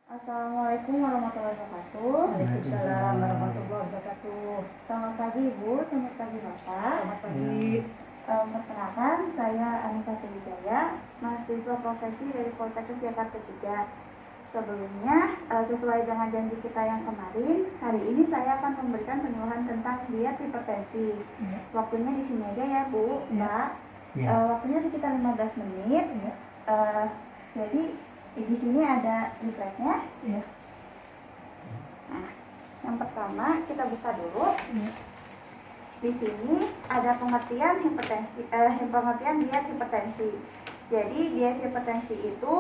Assalamualaikum warahmatullahi wabarakatuh. Waalaikumsalam warahmatullahi wabarakatuh. Selamat pagi Ibu, selamat pagi Bapak. Selamat pagi. Perkenalkan, saya Anissa Wijaya, mahasiswa profesi dari Poltekkes Jakarta 3. Sebelumnya, sesuai dengan janji kita yang kemarin, hari ini saya akan memberikan penyuluhan tentang diet hipertensi. Waktunya di sini aja ya Bu, Mbak. Waktunya sekitar 15 menit. Jadi di sini ada leafletnya. Nah, yang pertama kita buka dulu. Di sini ada pengertian pengertian diet hipertensi. Jadi diet hipertensi itu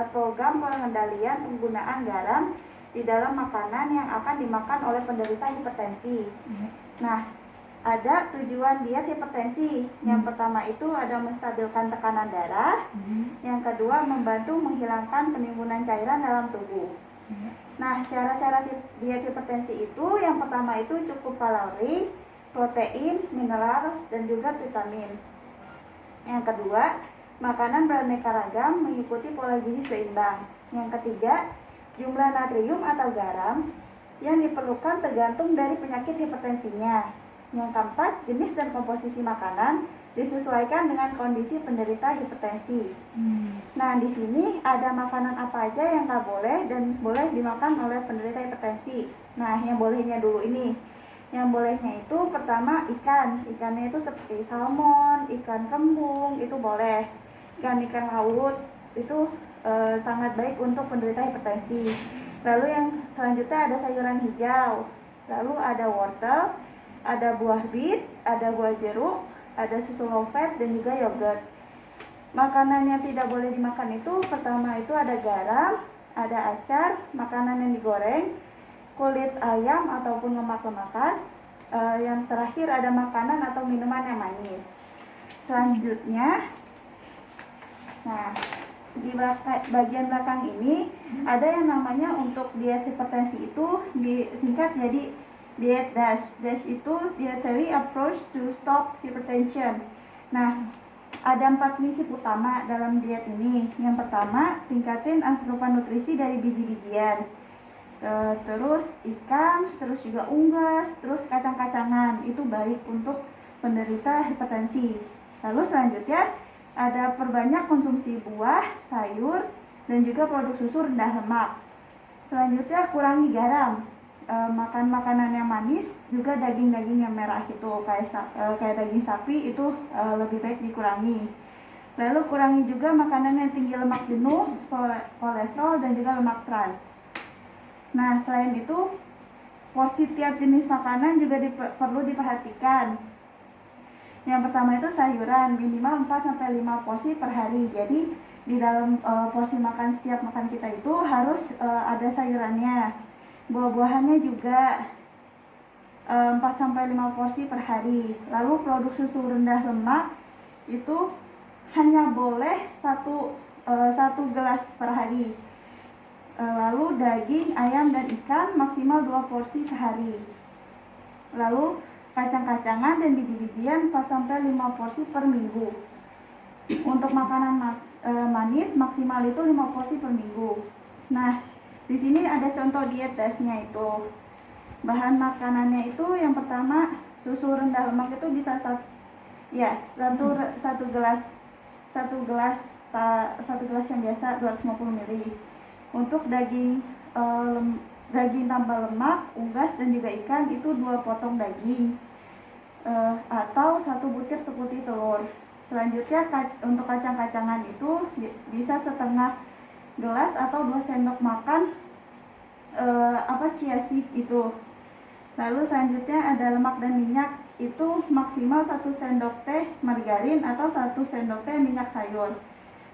program pengendalian penggunaan garam di dalam makanan yang akan dimakan oleh penderita hipertensi. Nah, ada tujuan diet hipertensi. Yang pertama itu ada menstabilkan tekanan darah. Yang kedua membantu menghilangkan penimbunan cairan dalam tubuh. Nah, syarat-syarat diet hipertensi itu yang pertama itu cukup kalori, protein, mineral, dan juga vitamin. Yang kedua, makanan beraneka ragam mengikuti pola gizi seimbang. Yang ketiga, jumlah natrium atau garam yang diperlukan tergantung dari penyakit hipertensinya. Yang keempat, jenis dan komposisi makanan disesuaikan dengan kondisi penderita hipertensi. Nah, di sini ada makanan apa aja yang nggak boleh dan boleh dimakan oleh penderita hipertensi. Nah, yang bolehnya dulu ini. Yang bolehnya itu pertama ikan. Ikannya itu seperti salmon, ikan kembung, itu boleh. Ikan-ikan laut itu sangat baik untuk penderita hipertensi. Lalu yang selanjutnya ada sayuran hijau. Lalu ada wortel, ada buah bit, ada buah jeruk, ada susu low fat, dan juga yogurt. Makanan yang tidak boleh dimakan itu pertama itu ada garam, ada acar, makanan yang digoreng, kulit ayam ataupun lemak-lemakan. Yang terakhir ada makanan atau minuman yang manis. Selanjutnya, nah di bagian belakang ini ada yang namanya untuk diet hipertensi itu disingkat jadi diet DASH. DASH itu Dietary Approach to Stop Hypertension. Nah, ada 4 prinsip utama dalam diet ini. Yang pertama, tingkatin asupan nutrisi dari biji-bijian. Terus ikan, terus juga unggas, terus kacang-kacangan. Itu baik untuk penderita hipertensi. Lalu selanjutnya ada perbanyak konsumsi buah, sayur, dan juga produk susu rendah lemak. Selanjutnya kurangi garam. Makan makanan yang manis, juga daging-daging yang merah itu kayak daging sapi itu lebih baik dikurangi. Lalu kurangi juga makanan yang tinggi lemak jenuh, kolesterol, dan juga lemak trans. Nah, selain itu porsi tiap jenis makanan juga perlu diperhatikan. Yang pertama itu sayuran minimal 4-5 porsi per hari. Jadi di dalam porsi makan setiap makan kita itu harus ada sayurannya. Buah-buahannya juga 4-5 porsi per hari. Lalu produk susu rendah lemak itu hanya boleh satu gelas per hari. Lalu daging, ayam, dan ikan maksimal 2 porsi sehari. Lalu kacang-kacangan dan biji-bijian 4-5 porsi per minggu. Untuk makanan manis maksimal itu 5 porsi per minggu. Nah, di sini ada contoh diet DASH-nya itu. Bahan makanannya itu yang pertama susu rendah lemak itu bisa satu gelas yang biasa 250 ml. Untuk daging tanpa lemak, unggas, dan juga ikan itu 2 potong daging atau 1 butir putih telur. Selanjutnya untuk kacang-kacangan itu bisa setengah gelas atau 2 sendok makan chia seed itu. Lalu selanjutnya ada lemak dan minyak itu maksimal 1 sendok teh margarin atau 1 sendok teh minyak sayur.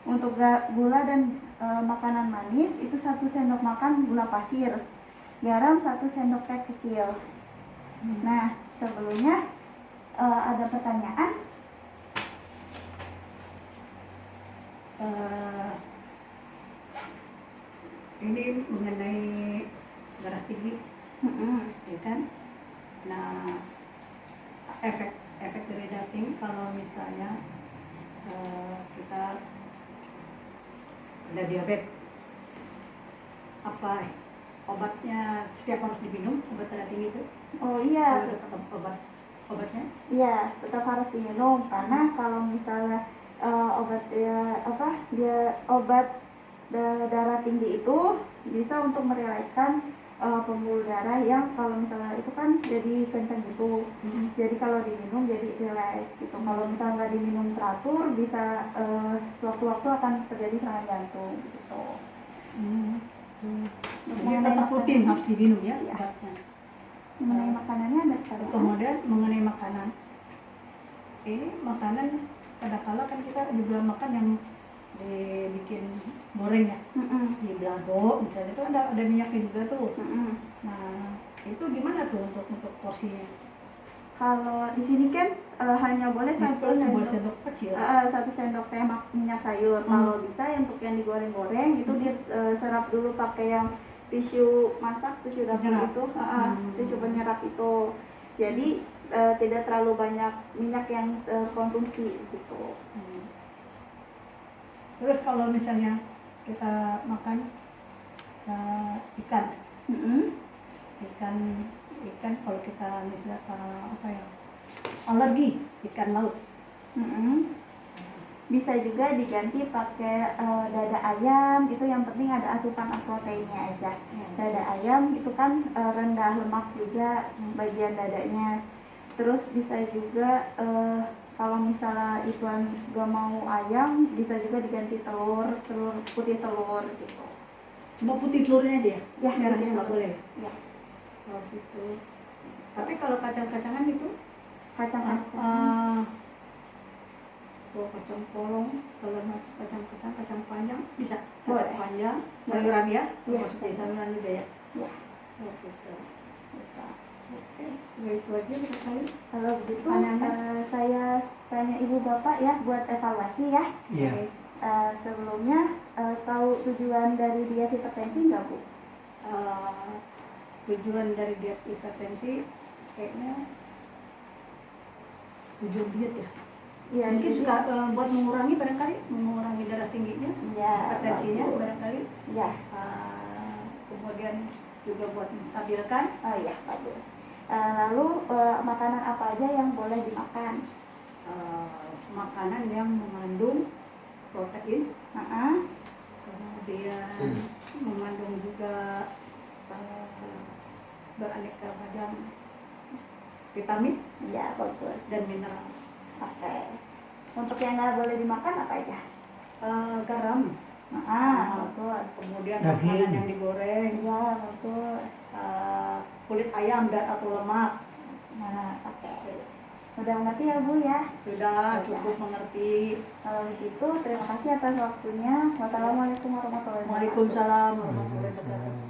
Untuk gula dan makanan manis itu 1 sendok makan gula pasir. Garam 1 sendok teh kecil. Nah, sebelumnya ada pertanyaan? Ini mengenai darah tinggi, ya kan? Nah, efek dari darah tinggi kalau misalnya kita ada diabetes. apa obatnya setiap harus diminum obat darah tinggi itu? Oh iya, Tetap obatnya? iya tetap harus diminum karena kalau misalnya obat ya apa dia obat darah tinggi itu bisa untuk merilekskan pembuluh darah yang kalau misalnya itu kan jadi kencang gitu. Jadi kalau diminum jadi rileks gitu. Kalau misalnya nggak diminum teratur bisa sewaktu-waktu akan terjadi serangan jantung gitu. Jadi tetap rutin harus diminum ya Iya. obatnya. Mengenai makanannya ada pertanyaan? Kemudian mengenai makanan, ini makanan kadang-kala kan kita juga makan yang dibikin goreng ya, di belado misalnya itu ada minyaknya juga tuh. Nah itu gimana tuh untuk porsinya? Kalau di sini kan hanya boleh satu sendok kecil. satu sendok teh minyak sayur. Kalau bisa untuk yang digoreng-goreng itu diserap dulu pakai yang tisu masak, tisu dapur Penyerap. itu, tisu penyerap itu. Jadi tidak terlalu banyak minyak yang konsumsi gitu. Terus kalau misalnya kita makan ikan, ikan kalau kita misalnya apa ya alergi ikan laut, bisa juga diganti pakai dada ayam itu yang penting ada asupan proteinnya aja. Dada ayam itu kan rendah lemak juga bagian dadanya. Terus bisa juga kalau misalnya Iwan gak mau ayam bisa juga diganti telur putih telur gitu. cuma putih telurnya aja Ya, merahnya putih nggak telur. boleh. Ya. Oh gitu. Tapi kalau kacang-kacangan itu Kacang-kacang. kacang polong, kalau kacang panjang bisa. Boleh. Kacang panjang, sayuran ya, Iya, maksudnya sayuran juga ya. Ya. Oh gitu. Oke, sudah itu aja sekali. Kalau begitu Pertanyaannya? saya tanya ibu bapak ya buat evaluasi ya. Iya. Sebelumnya tahu tujuan dari diet hipertensi nggak Bu? Tujuan dari diet hipertensi kayaknya tujuan diet ya. Iya, Mungkin jadi- suka buat mengurangi darah tingginya, Ya, hipertensinya bagus. barangkali. Ya. Kemudian juga buat menstabilkan. Oh iya, bagus. Lalu makanan apa aja yang boleh dimakan? Makanan yang mengandung protein, kemudian mengandung juga beraneka macam vitamin Iya, bagus. dan mineral. Oke. Untuk yang nggak boleh dimakan apa aja? Garam, Bagus. kemudian Daging. makanan yang digoreng, Iya, bagus. kulit ayam dan atau lemak. Nah, oke. Udah mengerti ya Bu ya? Sudah cukup mengerti. Kalau begitu, terima kasih atas waktunya. Wassalamualaikum warahmatullahi wabarakatuh. Waalaikumsalam warahmatullahi wabarakatuh.